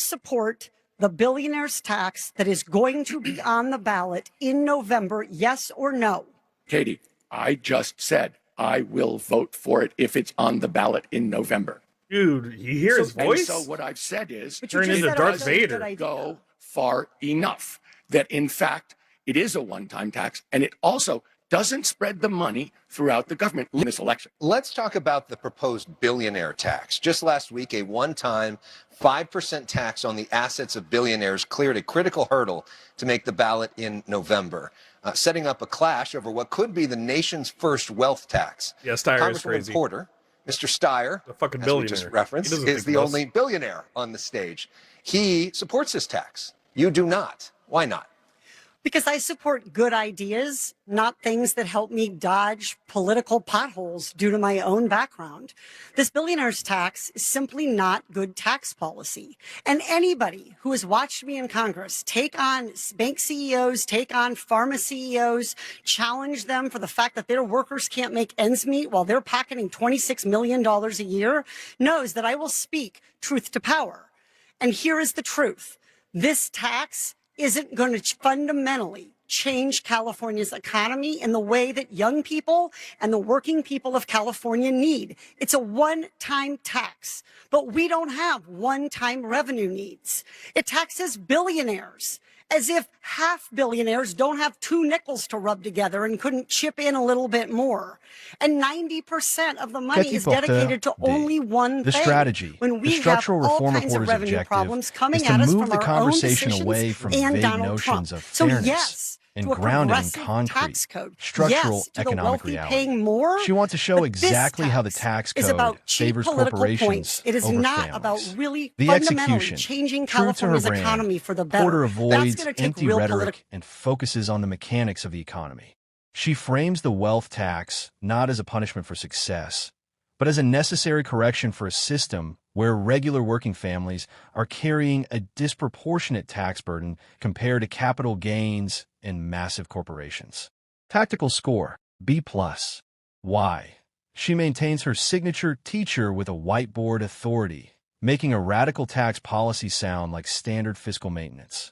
support the billionaires tax that is going to be on the ballot in November, yes or no? Katie, I just said I will vote for it if it's on the ballot in November. Dude, you hear his voice? And so what I've said is, turn into Darth Vader. Go far enough that in fact it is a one-time tax, and it also doesn't spread the money throughout the government in this election. Let's talk about the proposed billionaire tax. Just last week, a one-time 5% tax on the assets of billionaires cleared a critical hurdle to make the ballot in November, setting up a clash over what could be the nation's first wealth tax. Yeah, Steyer is Congresswoman crazy. Porter, Mr. Steyer, the fucking as billionaire. we just referenced, is the only billionaire on the stage. He supports this tax. You do not. Why not? Because I support good ideas, not things that help me dodge political potholes due to my own background. This billionaires tax is simply not good tax policy. And anybody who has watched me in Congress take on bank CEOs, take on pharma CEOs, challenge them for the fact that their workers can't make ends meet while they're pocketing $26 million a year, knows that I will speak truth to power. And here is the truth. This tax isn't going to fundamentally change California's economy in the way that young people and the working people of California need. It's a one-time tax, but we don't have one-time revenue needs. It taxes billionaires, as if half billionaires don't have two nickels to rub together and couldn't chip in a little bit more. And 90% of the money is dedicated to only one thing. The strategy, when we the structural have all reform kinds of reporter's revenue objective problems coming is to at us move from the our own conversation decisions away from and vague Donald notions Trump. of So fairness yes, and to a grounded in progressive concrete, tax code. structural Yes, to the economic wealthy reality. paying more. She wants to show But this exactly how the tax tax is code about cheap favors political corporations points. It is over not families. about really The fundamentally execution, changing true to her California's brand, economy for the better. Porter That's avoids going to take empty real rhetoric and focuses on the mechanics of the economy. She frames the wealth tax not as a punishment for success, but as a necessary correction for a system where regular working families are carrying a disproportionate tax burden compared to capital gains and massive corporations. Tactical score, B+. Why? She maintains her signature teacher with a whiteboard authority, making a radical tax policy sound like standard fiscal maintenance.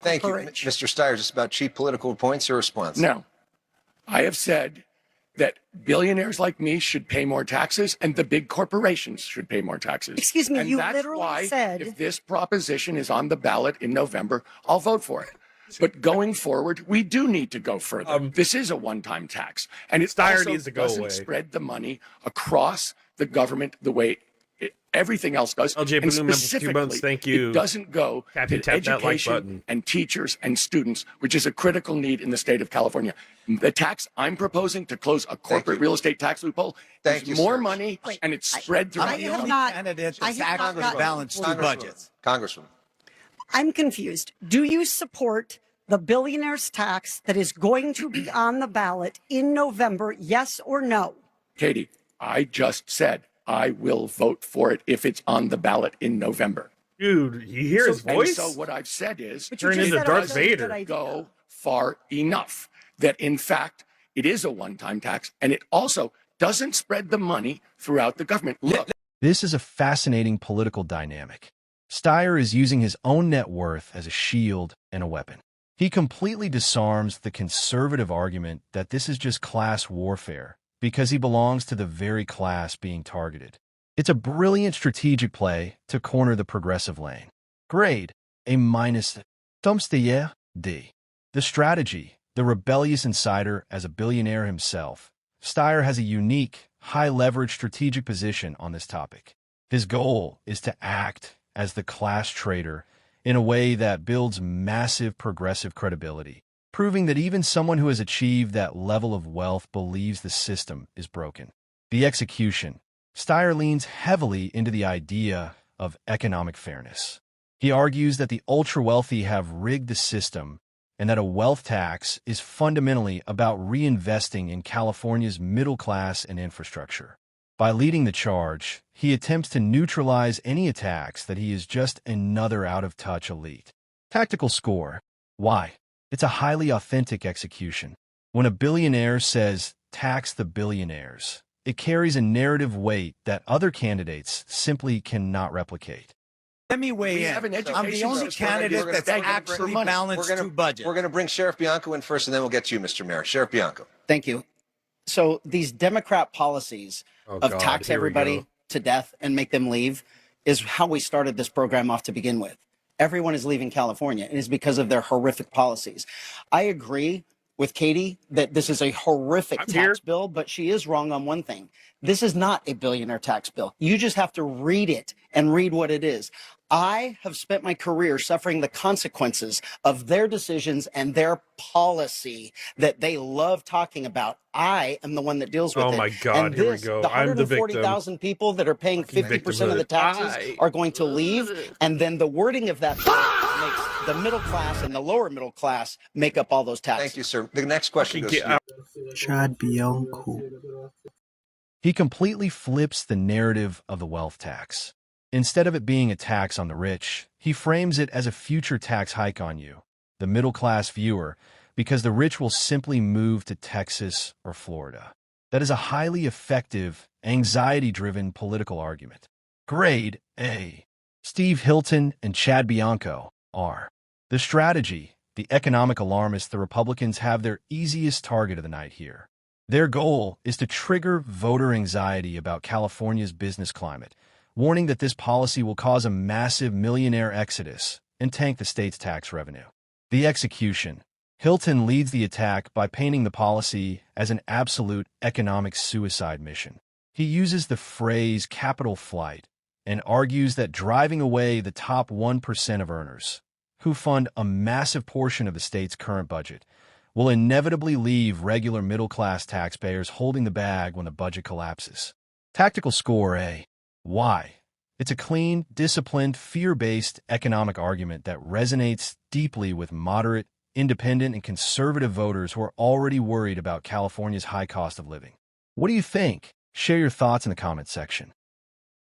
Thank you. Courage. Mr. Steyer, just about cheap political points, your response. No, I have said that billionaires like me should pay more taxes and the big corporations should pay more taxes. Excuse me, and you that's literally why, said- if this proposition is on the ballot in November, I'll vote for it. But going forward, we do need to go further. This is a one-time tax, and it Steyer also needs to go doesn't away. spread the money across the government the way everything else does. LJ And Bloom, members, 2 months. specifically, Thank you. it doesn't go Tap to that like education button. and teachers and students, which is a critical need in the state of California. The tax I'm proposing to close a corporate you. real estate tax loophole Thank is you, more sir. monony, Wait, and it's spread throughout I the have economy. not- Candidates I have not to gotten- balance two budgets. Congresswoman. I'm confused. Do you support the billionaires tax that is going to be on the ballot in November, yes or no? Katie, I just said I will vote for it if it's on the ballot in November. Dude, you hear his And voice? so what I've said is, But you Turn just into said it Darth was a good Vader. idea. go far enough that in fact it is a one-time tax, and it also doesn't spread the money throughout the government. Look, This is a fascinating political dynamic. Steyer is using his own net worth as a shield and a weapon. He completely disarms the conservative argument that this is just class warfare because he belongs to the very class being targeted. It's a brilliant strategic play to corner the progressive lane. Grade, A-. Tom Steyer, D. The strategy, the rebellious insider as a billionaire himself. Steyer has a unique, high-leverage strategic position on this topic. His goal is to act as the class traitor in a way that builds massive progressive credibility, proving that even someone who has achieved that level of wealth believes the system is broken. The execution. Steyer leans heavily into the idea of economic fairness. He argues that the ultra-wealthy have rigged the system and that a wealth tax is fundamentally about reinvesting in California's middle class and infrastructure. By leading the charge, he attempts to neutralize any attacks that he is just another out-of-touch elite. Tactical score. Why? It's a highly authentic execution. When a billionaire says, "Tax the billionaires," it carries a narrative weight that other candidates simply cannot replicate. Let me weigh in. have an I'm the education only system. candidate that's We're gonna actually bring- balanced to budget. We're going to bring Sheriff Bianco in first, and then we'll get to you, Mr. Mayor. Sheriff Bianco. Thank you. So these Democrat policies of God, tax here we everybody go. to death and make them leave is how we started this program off to begin with. Everyone is leaving California, and it's because of their horrific policies. I agree with Katie that this is a horrific tax bill, but she is wrong on one thing. This is not a billionaire tax bill. You just have to read it and read what it is. I have spent my career suffering the consequences of their decisions and their policy that they love talking about. I am the one that deals with it. Oh my God, And here we go. The I'm the victim. 140,000 people that are paying 50% of the taxes are going to leave. And then the wording of that bill makes the middle class and the lower middle class make up all those taxes. Thank you, sir. The next question goes Get to you. out. Chad Bianco. He completely flips the narrative of the wealth tax. Instead of it being a tax on the rich, he frames it as a future tax hike on you, the middle-class viewer, because the rich will simply move to Texas or Florida. That is a highly effective, anxiety-driven political argument. Grade A. Steve Hilton and Chad Bianco are. The strategy, the economic alarmists the Republicans have their easiest target of the night here. Their goal is to trigger voter anxiety about California's business climate, warning that this policy will cause a massive millionaire exodus and tank the state's tax revenue. The execution. Hilton leads the attack by painting the policy as an absolute economic suicide mission. He uses the phrase capital flight and argues that driving away the top 1% of earners, who fund a massive portion of the state's current budget, will inevitably leave regular middle-class taxpayers holding the bag when the budget collapses. Tactical score A. Why? It's a clean, disciplined, fear-based economic argument that resonates deeply with moderate, independent, and conservative voters who are already worried about California's high cost of living. What do you think? Share your thoughts in the comments section.